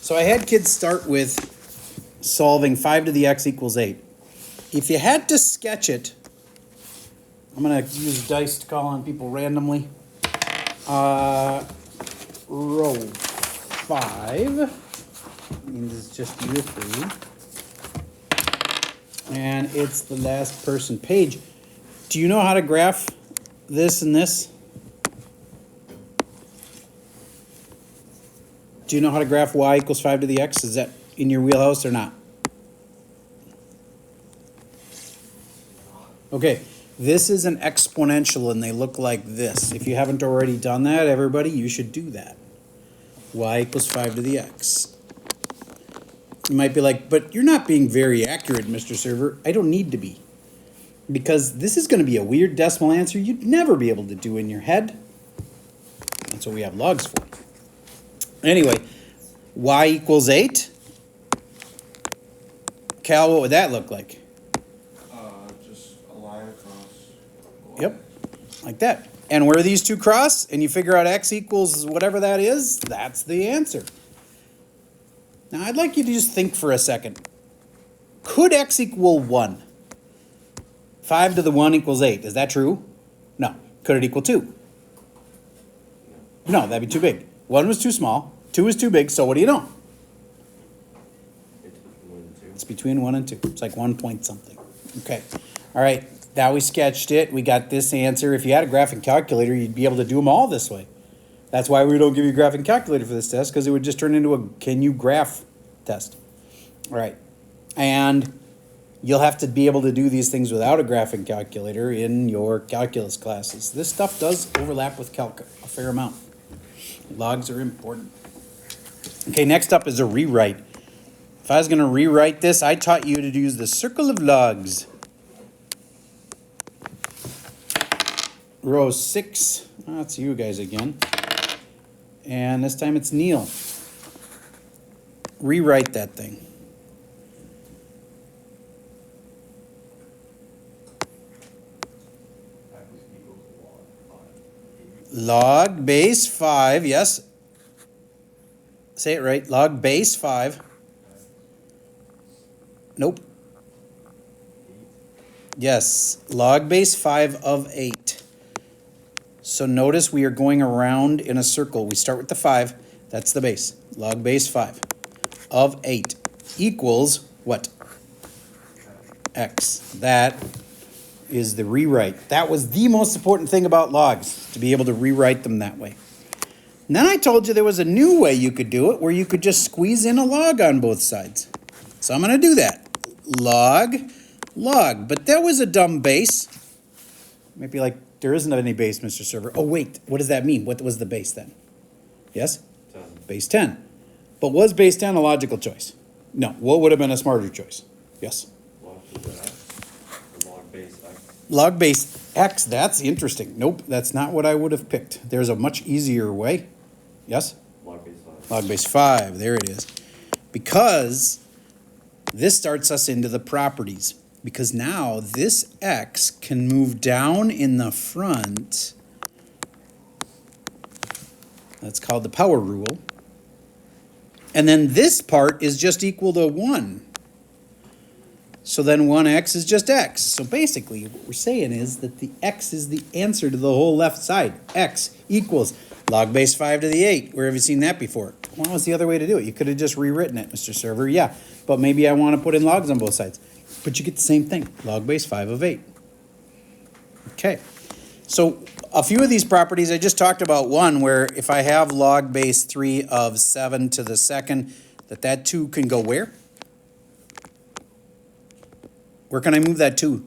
So I had kids start with solving 5 to the x equals 8. If you had to sketch it, I'm going to use dice to call on people randomly. Row 5 means it's just you 3. And it's the last person page. Do you know how to graph this and this? Do you know how to graph y equals 5 to the x? Is that in your wheelhouse or not? Okay, this is an exponential and they look like this. If you haven't already done that, everybody, you should do that. Y equals 5 to the x. You might be like, but you're not being very accurate, Mr. Server. I don't need to be. Because this is going to be a weird decimal answer you'd never be able to do in your head. That's what we have logs for. Anyway, y equals 8. Cal, what would that look like? Just a line across. Yep, like that. And where these two cross, and you figure out x equals whatever that is, that's the answer. Now, I'd like you to just think for a second. Could x equal 1? 5 to the 1 equals 8. Is that true? No. Could it equal 2? No, that'd be too big. 1 was too small. 2 is too big, so what do you know? It's between 1 and 2. It's like 1 point something. Okay. All right. Now we sketched it. We got this answer. If you had a graphing calculator, you'd be able to do them all this way. That's why we don't give you a graphing calculator for this test, because it would just turn into a can you graph test. All right. And you'll have to be able to do these things without a graphing calculator in your calculus classes. This stuff does overlap with calc a fair amount. Logs are important. Okay, next up is a rewrite. If I was going to rewrite this, I taught you to use the circle of logs. Row 6, that's you guys again. And this time it's Neil. Rewrite that thing. Log base 5, yes. Say it right. Log base 5. Nope. Yes, log base 5 of 8. So notice we are going around in a circle. We start with the 5. That's the base. Log base 5 of 8 equals what? X. That is the rewrite. That was the most important thing about logs, to be able to rewrite them that way. And then I told you there was a new way you could do it, where you could just squeeze in a log on both sides. So I'm going to do that. Log, log. But that was a dumb base. Might be like, there isn't any base, Mr. Server. Oh, wait. What does that mean? What was the base then? Yes? 10. Base 10. But was base 10 a logical choice? No. What would have been a smarter choice? Yes? Log base x. Log base x. That's interesting. Nope. That's not what I would have picked. There's a much easier way. Yes? Log base 5. Log base 5. There it is. Because this starts us into the properties. Because now this x can move down in the front. That's called the power rule. And then this part is just equal to 1. So then 1x is just x. So basically what we're saying is that the x is the answer to the whole left side. X equals log base 5 to the 8. Where have you seen that before? What was the other way to do it? You could have just rewritten it, Mr. Server. Yeah, but maybe I want to put in logs on both sides. But you get the same thing. Log base 5 of 8. Okay. So a few of these properties, I just talked about one where if I have log base 3 of 7 to the second, that 2 can go where? Where can I move that 2?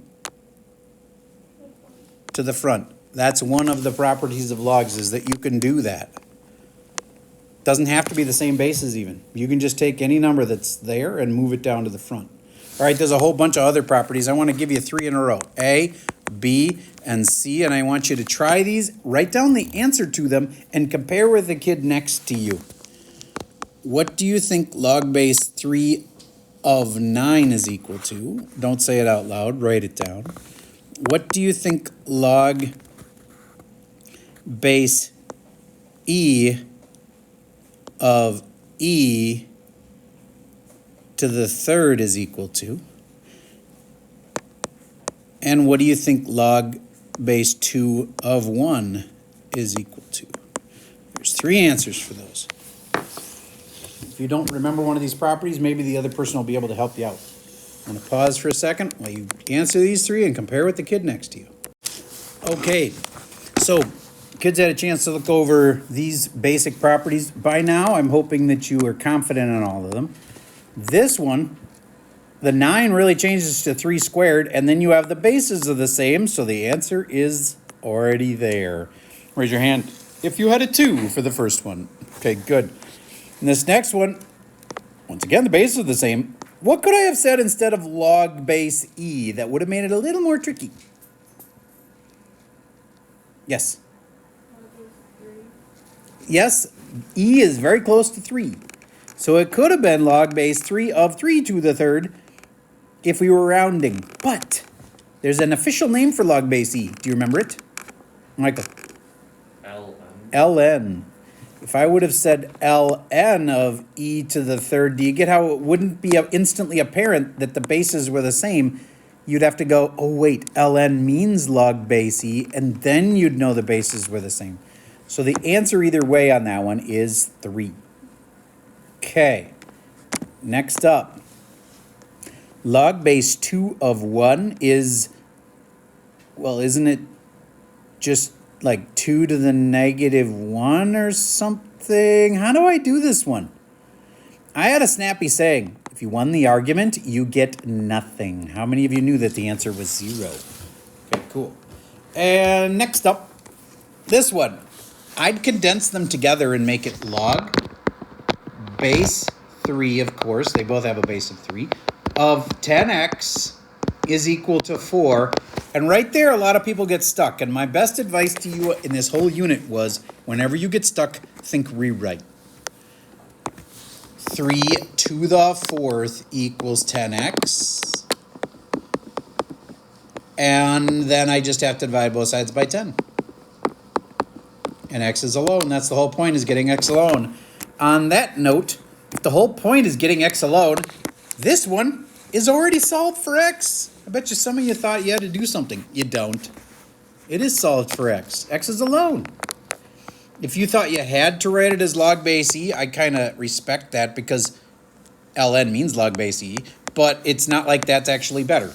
To the front. That's one of the properties of logs, is that you can do that. Doesn't have to be the same bases even. You can just take any number that's there and move it down to the front. All right, there's a whole bunch of other properties. I want to give you 3 in a row. A, B, and C, and I want you to try these, write down the answer to them, and compare with the kid next to you. What do you think log base 3 of 9 is equal to? Don't say it out loud, write it down. What do you think log base E of E to the third is equal to? And what do you think log base 2 of 1 is equal to? There's 3 answers for those. If you don't remember one of these properties, maybe the other person will be able to help you out. I'm going to pause for a second while you answer these 3 and compare with the kid next to you. Okay, so kids had a chance to look over these basic properties. By now, I'm hoping that you are confident in all of them. This one, the 9 really changes to 3 squared, and then you have the bases are the same, so the answer is already there. Raise your hand if you had a 2 for the first one. Okay, good. And this next one, once again, the bases are the same. What could I have said instead of log base e that would have made it a little more tricky? Yes. Yes, e is very close to 3. So it could have been log base 3 of 3 to the third if we were rounding. But there's an official name for log base e. Do you remember it? Michael? ln. If I would have said ln of e to the third, do you get how it wouldn't be instantly apparent that the bases were the same? You'd have to go, oh wait, ln means log base e, and then you'd know the bases were the same. So the answer either way on that one is 3. Okay, next up. Log base 2 of 1 is, well, isn't it just like 2 to the negative 1 or something? How do I do this one? I had a snappy saying, if you won the argument, you get nothing. How many of you knew that the answer was 0? Okay, cool. And next up, this one. I'd condense them together and make it log base 3, of course, they both have a base of 3, of 10x is equal to 4. And right there, a lot of people get stuck. And my best advice to you in this whole unit was, whenever you get stuck, think rewrite. 3 to the 4th equals 10x. And then I just have to divide both sides by 10. And x is alone. That's the whole point, is getting x alone. On that note, if the whole point is getting x alone, this one is already solved for x. I bet you some of you thought you had to do something. You don't. It is solved for x. X is alone. If you thought you had to write it as log base e, I kind of respect that because ln means log base e, but it's not like that's actually better.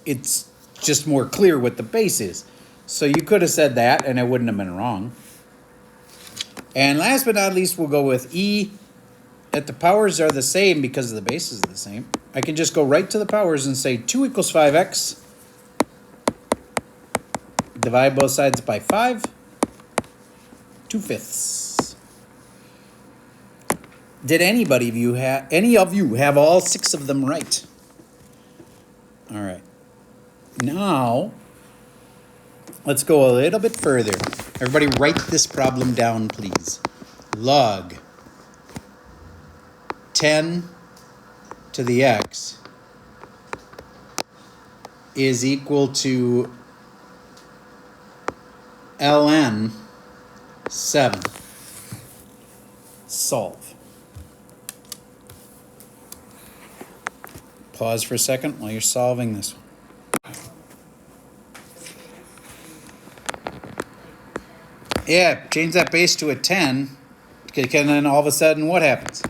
It's just more clear what the base is. So you could have said that and it wouldn't have been wrong. And last but not least, we'll go with e. That the powers are the same because the base is the same. I can just go right to the powers and say 2 equals 5x. Divide both sides by 5. 2/5. Did any of you have all 6 of them right? All right. Now, let's go a little bit further. Everybody write this problem down, please. Log 10 to the x is equal to ln 7. Solve. Pause for a second while you're solving this one. Yeah, change that base to a 10, and then all of a sudden what happens?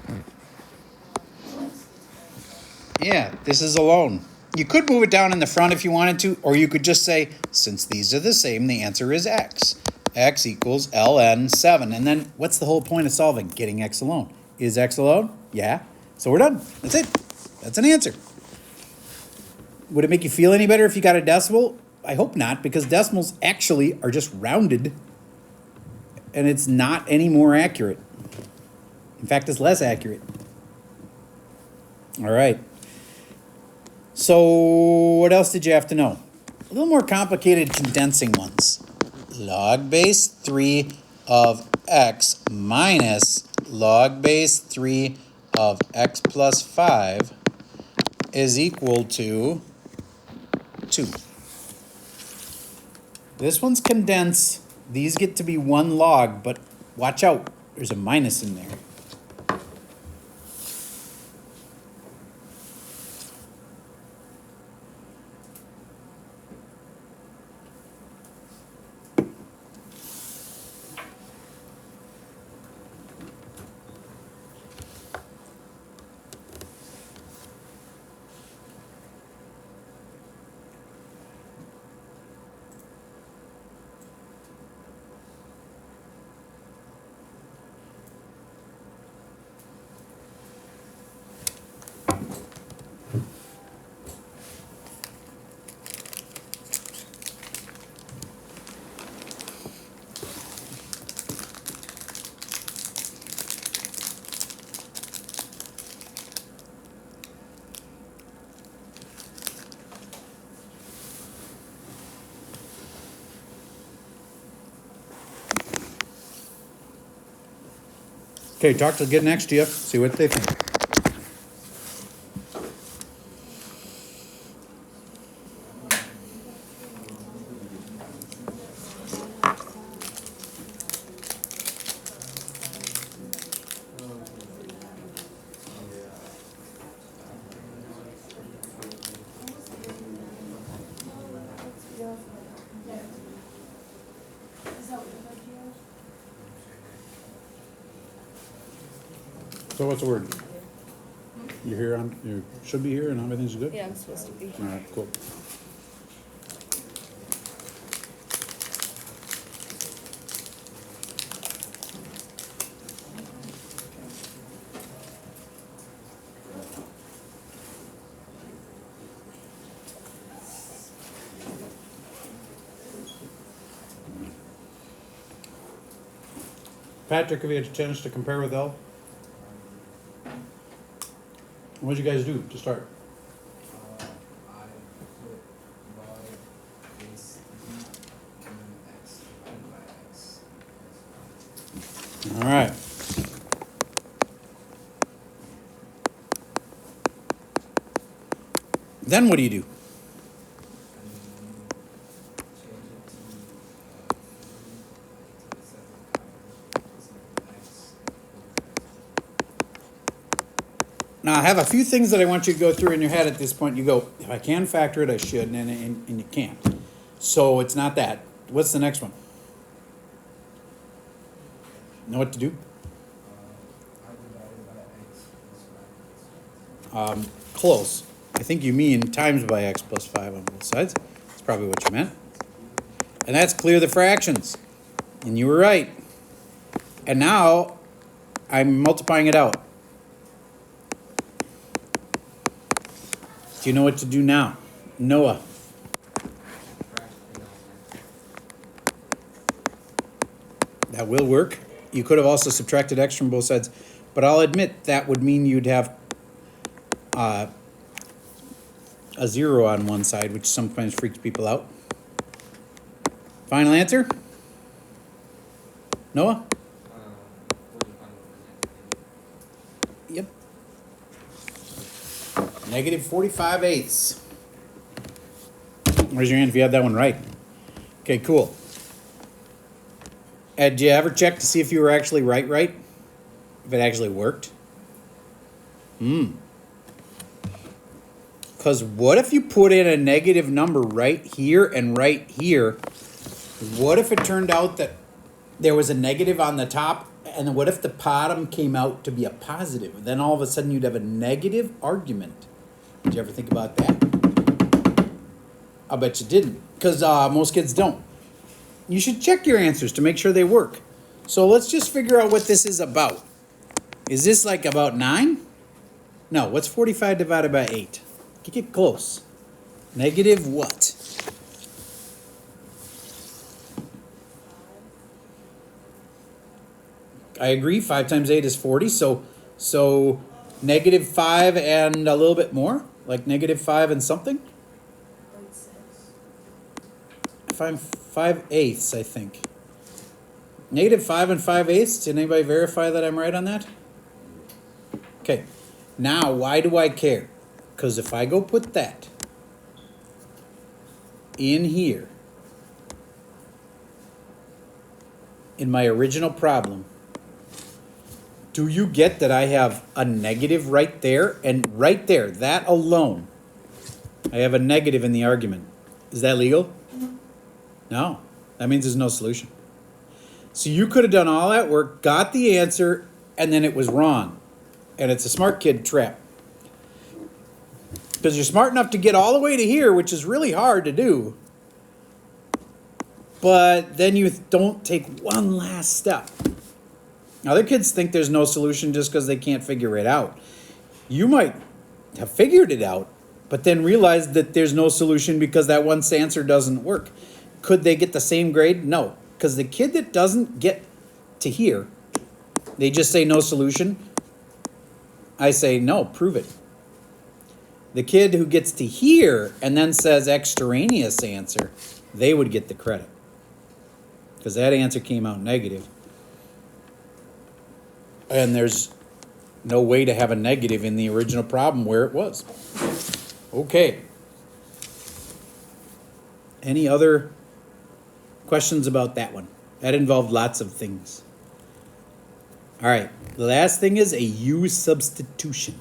Yeah, this is alone. You could move it down in the front if you wanted to, or you could just say, since these are the same, the answer is x. X equals ln 7. And then what's the whole point of solving? Getting x alone. Is x alone? Yeah. So we're done. That's it. That's an answer. Would it make you feel any better if you got a decimal? I hope not, because decimals actually are just rounded, and it's not any more accurate. In fact, it's less accurate. All right. So what else did you have to know? A little more complicated condensing ones. Log base 3 of x minus log base 3 of x plus 5 is equal to 2. This one's condensed. These get to be 1 log, but watch out. There's a minus in there. Okay, talk to get next to you. See what they think. So what's the word? You're here on, you should be here and everything's good? Yeah, I'm supposed to be. All right, cool. Patrick, have you had a chance to compare with L? What'd you guys do to start? I put y base b and then x divided by x. All right. Then what do you do? And then change it to the second column, x. Now, I have a few things that I want you to go through in your head at this point. You go, if I can factor it, I should, and you can't. So it's not that. What's the next one? Know what to do? I divided by x plus 5 plus 5. Close. I think you mean times by x plus 5 on both sides. That's probably what you meant. And that's clear the fractions. And you were right. And now I'm multiplying it out. Do you know what to do now? Noah. That will work. You could have also subtracted x from both sides. But I'll admit that would mean you'd have a 0 on one side, which sometimes freaks people out. Final answer? Noah? Yep. Negative 45/8. Raise your hand if you had that one right. Okay, cool. Did you ever check to see if you were actually right? If it actually worked? Because what if you put in a negative number right here and right here? What if it turned out that there was a negative on the top, and what if the bottom came out to be a positive? Then all of a sudden you'd have a negative argument. Did you ever think about that? I'll bet you didn't, because most kids don't. You should check your answers to make sure they work. So let's just figure out what this is about. Is this like about 9? No, what's 45 divided by 8? Get close. Negative what? I agree, 5 times 8 is 40, so negative 5 and a little bit more? Like negative 5 and something? 5/8, I think. Negative 5 and 5/8. Did anybody verify that I'm right on that? Okay. Now, why do I care? Because if I go put that in here, in my original problem, do you get that I have a negative right there? And right there, that alone, I have a negative in the argument. Is that legal? No. That means there's no solution. So you could have done all that work, got the answer, and then it was wrong. And it's a smart kid trap. Because you're smart enough to get all the way to here, which is really hard to do. But then you don't take one last step. Other kids think there's no solution just because they can't figure it out. You might have figured it out, but then realized that there's no solution because that one answer doesn't work. Could they get the same grade? No, because the kid that doesn't get to here, they just say no solution. I say, no, prove it. The kid who gets to here and then says extraneous answer, they would get the credit. Because that answer came out negative. And there's no way to have a negative in the original problem where it was. Okay. Any other questions about that one? That involved lots of things. All right, the last thing is a U-Substitution.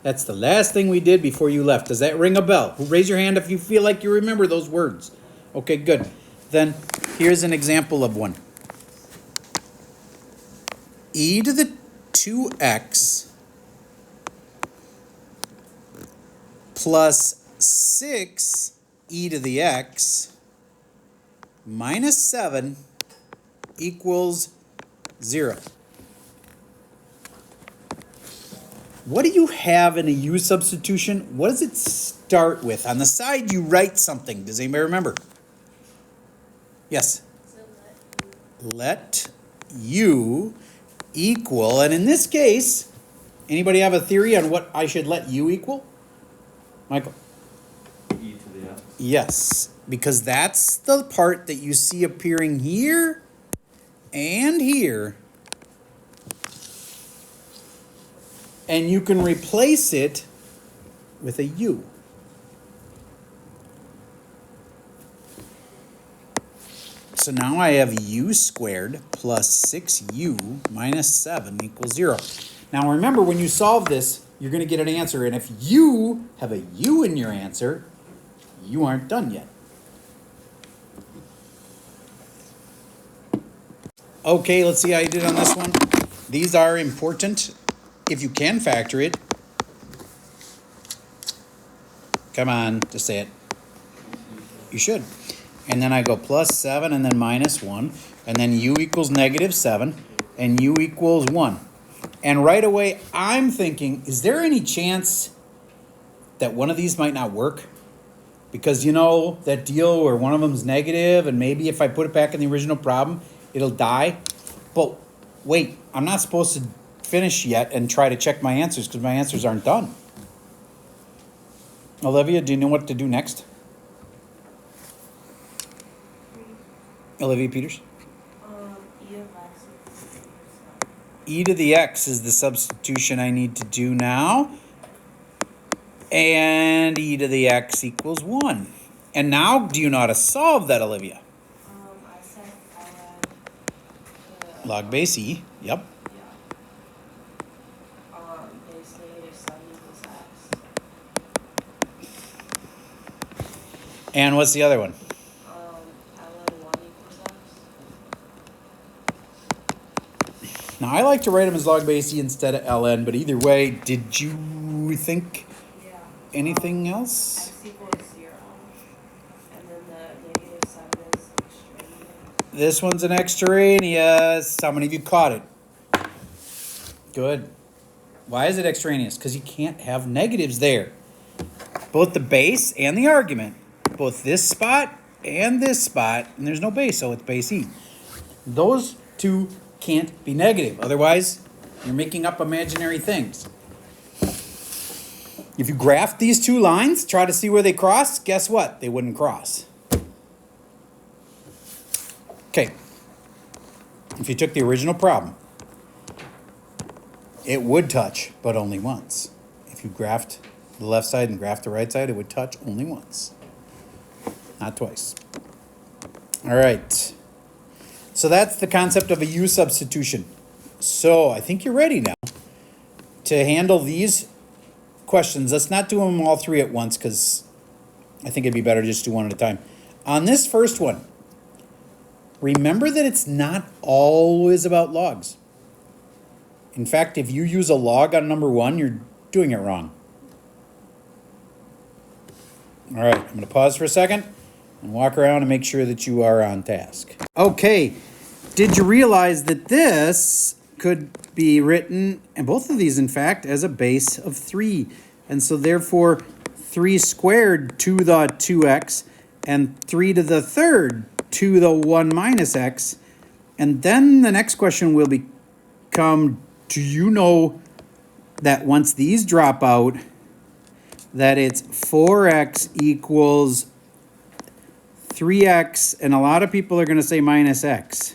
That's the last thing we did before you left. Does that ring a bell? Raise your hand if you feel like you remember those words. Okay, good. Then here's an example of one. E to the 2x plus 6 e to the x minus 7 equals 0. What do you have in a U substitution? What does it start with? On the side, you write something. Does anybody remember? Yes. So Let U equal, and in this case, anybody have a theory on what I should let U equal? Michael? E to the F. Yes, because that's the part that you see appearing here and here. And you can replace it with a U. So now I have U squared plus 6U minus 7 equals 0. Now remember, when you solve this, you're going to get an answer. And if you have a U in your answer, you aren't done yet. Okay, let's see how you did on this one. These are important. If you can factor it. Come on, just say it. You should. And then I go plus 7 and then minus 1. And then U equals negative 7. And U equals 1. And right away, I'm thinking, is there any chance that one of these might not work? Because you know that deal where one of them's negative and maybe if I put it back in the original problem, it'll die. But wait, I'm not supposed to finish yet and try to check my answers because my answers aren't done. Olivia, do you know what to do next? Olivia Peters? E to the x is the substitution I need to do now. And e to the x equals 1. And now, do you know how to solve that, Olivia? I said I had Log base e, yep. base negative 7 equals x. And what's the other one? ln 1 equals x. Now, I like to write them as log base e instead of ln, but either way, did you think Yeah. anything else? X equals 0. And then the negative 7 is extraneous. This one's an extraneous. How many of you caught it? Good. Why is it extraneous? Because you can't have negatives there. Both the base and the argument. Both this spot and this spot. And there's no base, so it's base e. Those two can't be negative. Otherwise, you're making up imaginary things. If you graph these two lines, try to see where they cross, guess what? They wouldn't cross. Okay. If you took the original problem, it would touch, but only once. If you graphed the left side and graphed the right side, it would touch only once. Not twice. All right. So that's the concept of a U substitution. So I think you're ready now to handle these questions. Let's not do them all three at once because I think it'd be better to just do one at a time. On this first one, remember that it's not always about logs. In fact, if you use a log on number 1, you're doing it wrong. All right, I'm going to pause for a second and walk around and make sure that you are on task. Okay, did you realize that this could be written, and both of these, in fact, as a base of 3? And so therefore 3 squared to the 2x and 3 to the third to the 1 minus x. And then the next question will become, do you know that once these drop out, that it's 4x equals 3x, and a lot of people are going to say minus x.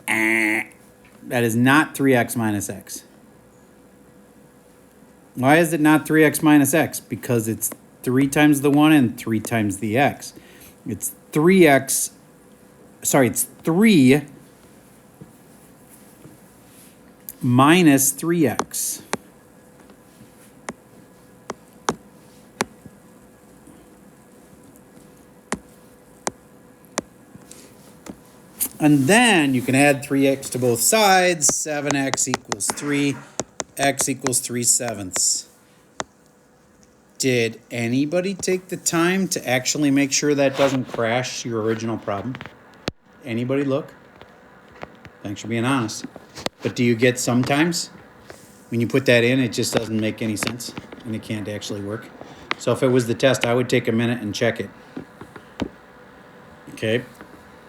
That is not 3x minus x. Why is it not 3x minus x? Because it's 3 times the 1 and 3 times the x. It's 3x, sorry, it's 3 minus 3x. And then you can add 3x to both sides. 7x equals 3. X equals 3/7. Did anybody take the time to actually make sure that doesn't crash your original problem? Anybody look? Thanks for being honest. But do you get sometimes when you put that in, it just doesn't make any sense and it can't actually work? So if it was the test, I would take a minute and check it. Okay.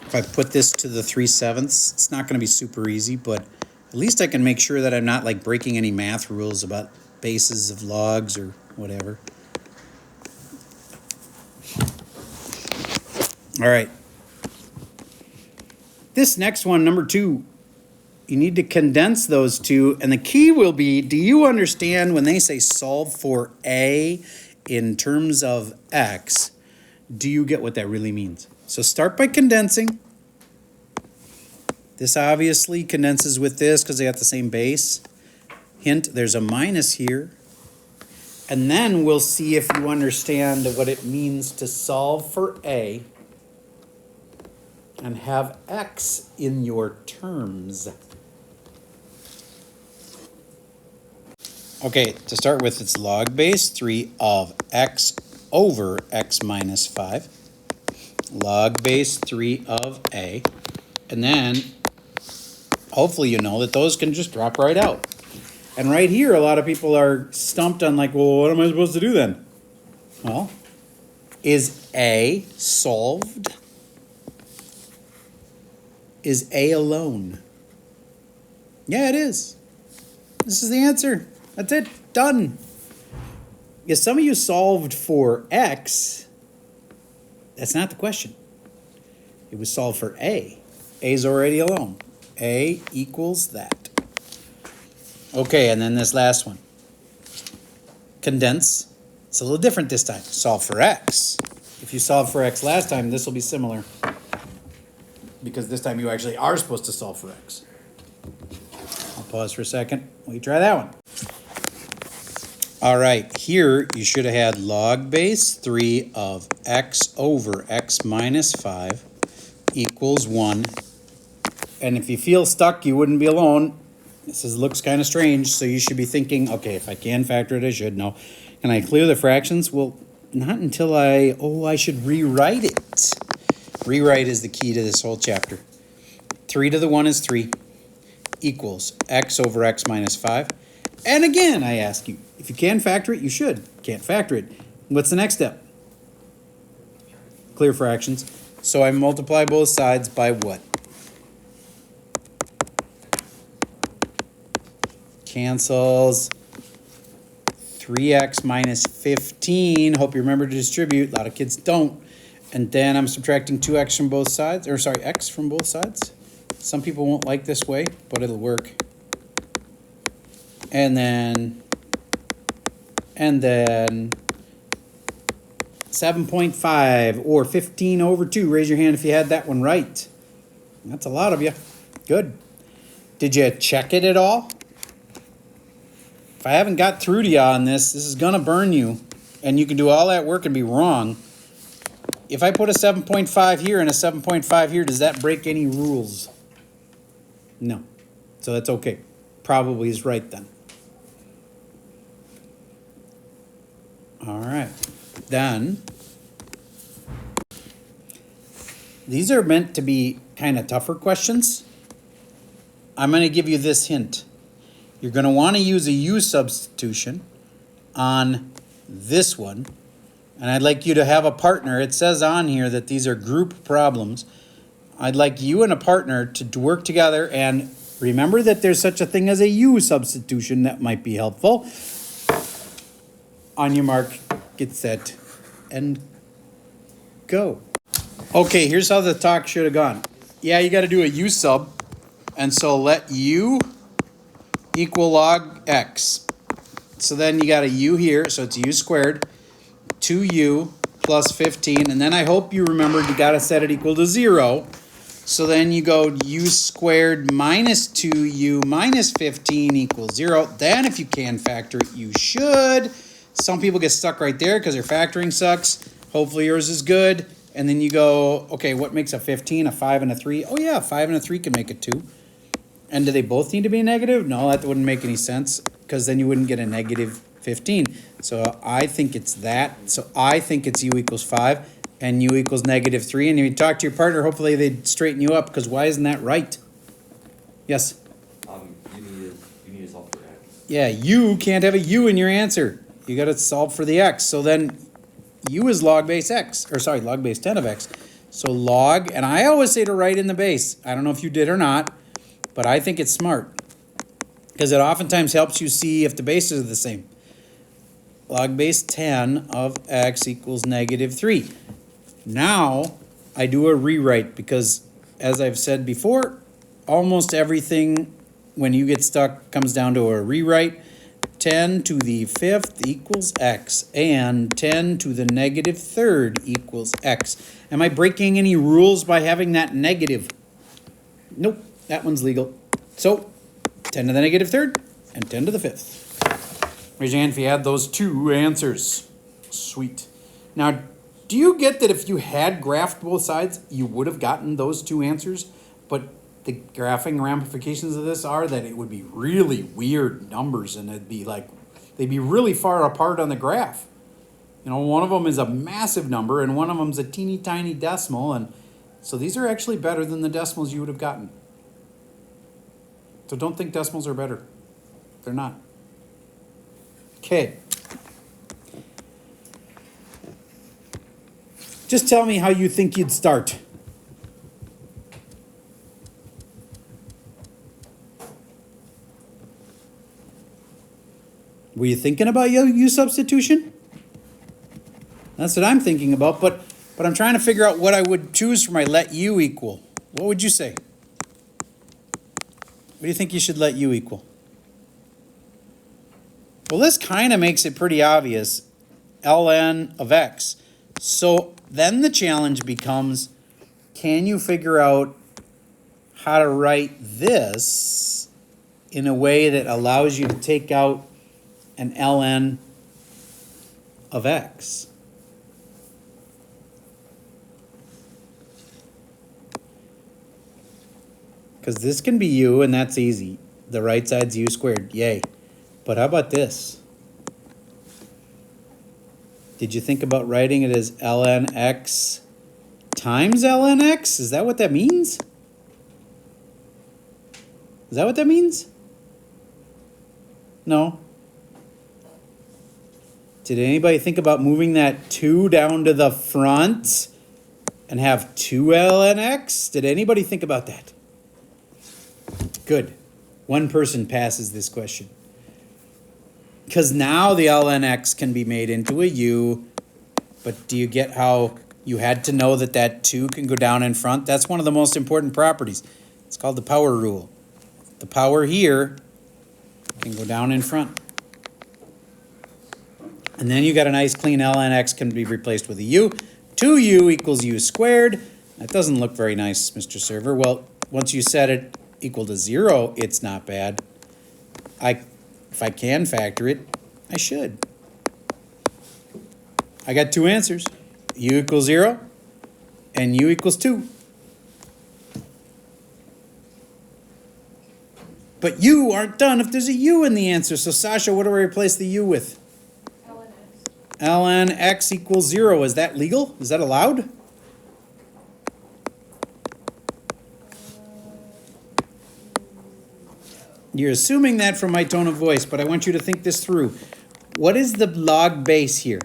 If I put this to the 3/7, it's not going to be super easy, but at least I can make sure that I'm not like breaking any math rules about bases of logs or whatever. All right. This next one, number 2, you need to condense those two. And the key will be, do you understand when they say solve for A in terms of X, do you get what that really means? So start by condensing. This obviously condenses with this because they have the same base. Hint, there's a minus here. And then we'll see if you understand what it means to solve for A and have X in your terms. Okay, to start with, it's log base 3 of X over X minus 5. Log base 3 of A. And then, hopefully you know that those can just drop right out. And right here, a lot of people are stumped on like, well, what am I supposed to do then? Well, is A solved? Is A alone? Yeah, it is. This is the answer. That's it. Done. If some of you solved for X, that's not the question. It was solved for A. A's already alone. A equals that. Okay, and then this last one. Condense. It's a little different this time. Solve for X. If you solved for X last time, this will be similar. Because this time you actually are supposed to solve for X. I'll pause for a second while you try that one. All right, here you should have had log base 3 of X over X minus 5 equals 1. And if you feel stuck, you wouldn't be alone. This looks kind of strange, so you should be thinking, okay, if I can factor it, I should know. Can I clear the fractions? Well, not until I should rewrite it. Rewrite is the key to this whole chapter. 3 to the 1 is 3 equals X over X minus 5. And again, I ask you, if you can factor it, you should. Can't factor it. What's the next step? Clear fractions. So I multiply both sides by what? Cancels. 3x minus 15. Hope you remember to distribute. A lot of kids don't. And then I'm subtracting 2x from both sides. Or sorry, x from both sides. Some people won't like this way, but it'll work. And then 7.5 or 15 over 2. Raise your hand if you had that one right. That's a lot of you. Good. Did you check it at all? If I haven't got through to you on this is going to burn you. And you can do all that work and be wrong. If I put a 7.5 here and a 7.5 here, does that break any rules? No. So that's okay. Probably is right then. All right. Then, these are meant to be kind of tougher questions. I'm going to give you this hint. You're going to want to use a U-substitution on this one. And I'd like you to have a partner. It says on here that these are group problems. I'd like you and a partner to work together, and remember that there's such a thing as a U-substitution that might be helpful. On your mark, get set, and go. Okay, here's how the talk should have gone. Yeah, you got to do a U-sub, and so let U equal log X. So then you got a U here, so it's U squared, 2U plus 15, and then I hope you remembered you got to set it equal to 0. So then you go U squared minus 2U minus 15 equals 0. Then if you can factor it, you should. Some people get stuck right there because their factoring sucks. Hopefully yours is good. And then you go, okay, what makes a 15? A 5 and a 3? Oh yeah, 5 and a 3 can make a 2. And do they both need to be negative? No, that wouldn't make any sense because then you wouldn't get a negative 15. So I think it's that. So I think it's U equals 5 and U equals negative 3. And if you talk to your partner, hopefully they'd straighten you up because why isn't that right? Yes? You need to solve for X. Yeah, you can't have a U in your answer. You got to solve for the X. So then U is log base X, or sorry, log base 10 of X. So log, and I always say to write in the base. I don't know if you did or not, but I think it's smart because it oftentimes helps you see if the bases are the same. Log base 10 of X equals negative 3. Now I do a rewrite because, as I've said before, almost everything when you get stuck comes down to a rewrite. 10 to the 5th equals X, and 10 to the negative 3rd equals X. Am I breaking any rules by having that negative? Nope, that one's legal. So, 10 to the negative 3rd and 10 to the 5th. Raise your hand if you had those two answers. Sweet. Now, do you get that if you had graphed both sides, you would have gotten those two answers? But the graphing ramifications of this are that it would be really weird numbers, and it'd be like, they'd be really far apart on the graph. You know, one of them is a massive number, and one of them's a teeny tiny decimal, and so these are actually better than the decimals you would have gotten. So don't think decimals are better. They're not. Okay. Just tell me how you think you'd start. Were you thinking about U-substitution? That's what I'm thinking about, but I'm trying to figure out what I would choose for my let U equal. What would you say? What do you think you should let U equal? Well, this kind of makes it pretty obvious. ln of x. So then the challenge becomes, can you figure out how to write this in a way that allows you to take out an ln of x? Because this can be u, and that's easy. The right side's u squared, yay. But how about this? Did you think about writing it as ln x times ln x? Is that what that means? Is that what that means? No. Did anybody think about moving that 2 down to the front and have 2 ln x? Did anybody think about that? Good. One person passes this question. Because now the ln x can be made into a u, but do you get how you had to know that that 2 can go down in front? That's one of the most important properties. It's called the power rule. The power here can go down in front. And then you got a nice clean ln x can be replaced with a u. 2u equals u squared. That doesn't look very nice, Mr. Server. Well, once you set it equal to 0, it's not bad. If I can factor it, I should. I got 2 answers. U equals 0 and u equals 2. But u aren't done if there's a u in the answer. So Sasha, what do I replace the u with? ln x equals 0. Is that legal? Is that allowed? You're assuming that from my tone of voice, but I want you to think this through. What is the log base here?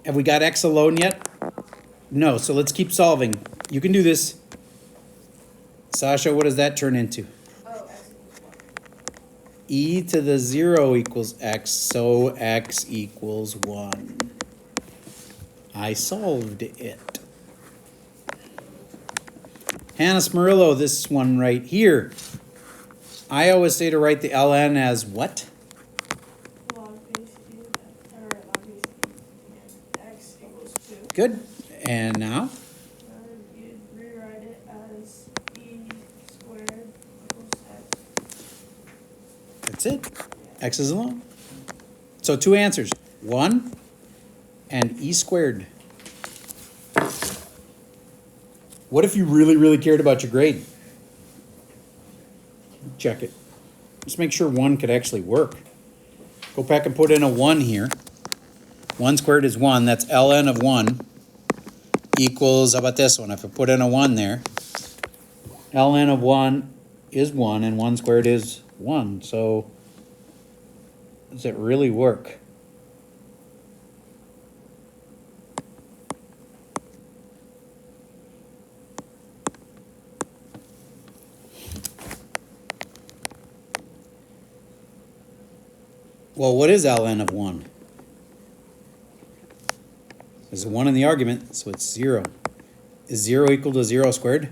Have we got x alone yet? No, so let's keep solving. You can do this. Sasha, what does that turn into? Oh, x equals 1. E to the 0 equals x, so x equals 1. I solved it. Hannah Smurillo, this one right here. I always say to write the ln as what? Log base u, or log base x equals 2. Good. And now? You'd rewrite it as e squared equals x. That's it. X is alone. So two answers. 1 and e squared. What if you really, really cared about your grade? Check it. Just make sure 1 could actually work. Go back and put in a 1 here. 1 squared is 1. That's ln of 1 equals, how about this one? If I put in a 1 there, ln of 1 is 1, and 1 squared is 1. So does it really work? Well, what is ln of 1? There's a 1 in the argument, so it's 0. Is 0 equal to 0 squared?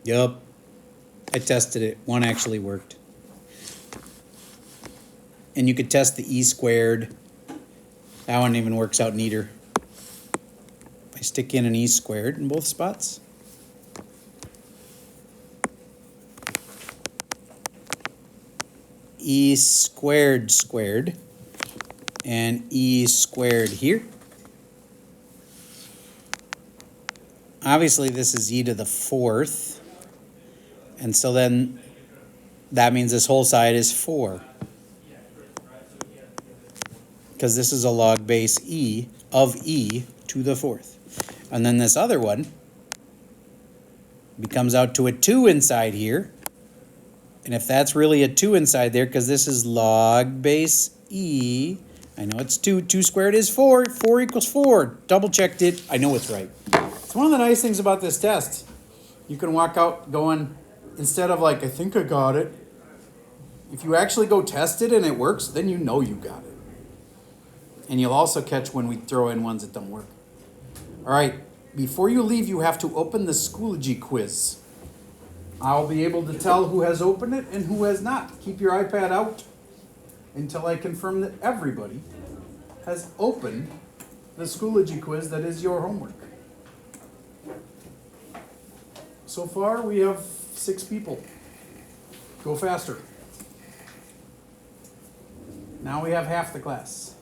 Yup. I tested it. 1 actually worked. And you could test the e squared. That one even works out neater. I stick in an e squared in both spots. E squared squared and e squared here. Obviously this is e to the 4th, and so then that means this whole side is 4, because this is a log base e of e to the 4th. And then this other one becomes out to a 2 inside here. And if that's really a 2 inside there, because this is log base e, I know it's 2. 2 squared is 4. 4 equals 4. Double checked it. I know it's right. It's one of the nice things about this test. You can walk out going, instead of like, I think I got it. If you actually go test it and it works, then you know you got it. And you'll also catch when we throw in ones that don't work. All right. Before you leave, you have to open the Schoology quiz. I'll be able to tell who has opened it and who has not. Keep your iPad out until I confirm that everybody has opened the Schoology quiz that is your homework. So far, we have 6 people. Go faster. Now we have half the class.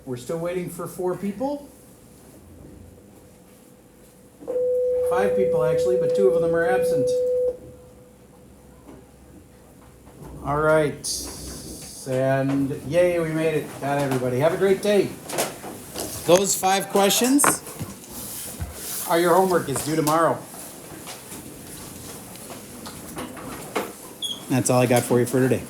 We're still waiting for 4 people. 5 people actually, but 2 of them are absent. All right. And yay, we made it. Got everybody. Have a great day. Those 5 questions are your homework. It's due tomorrow. That's all I got for you for today.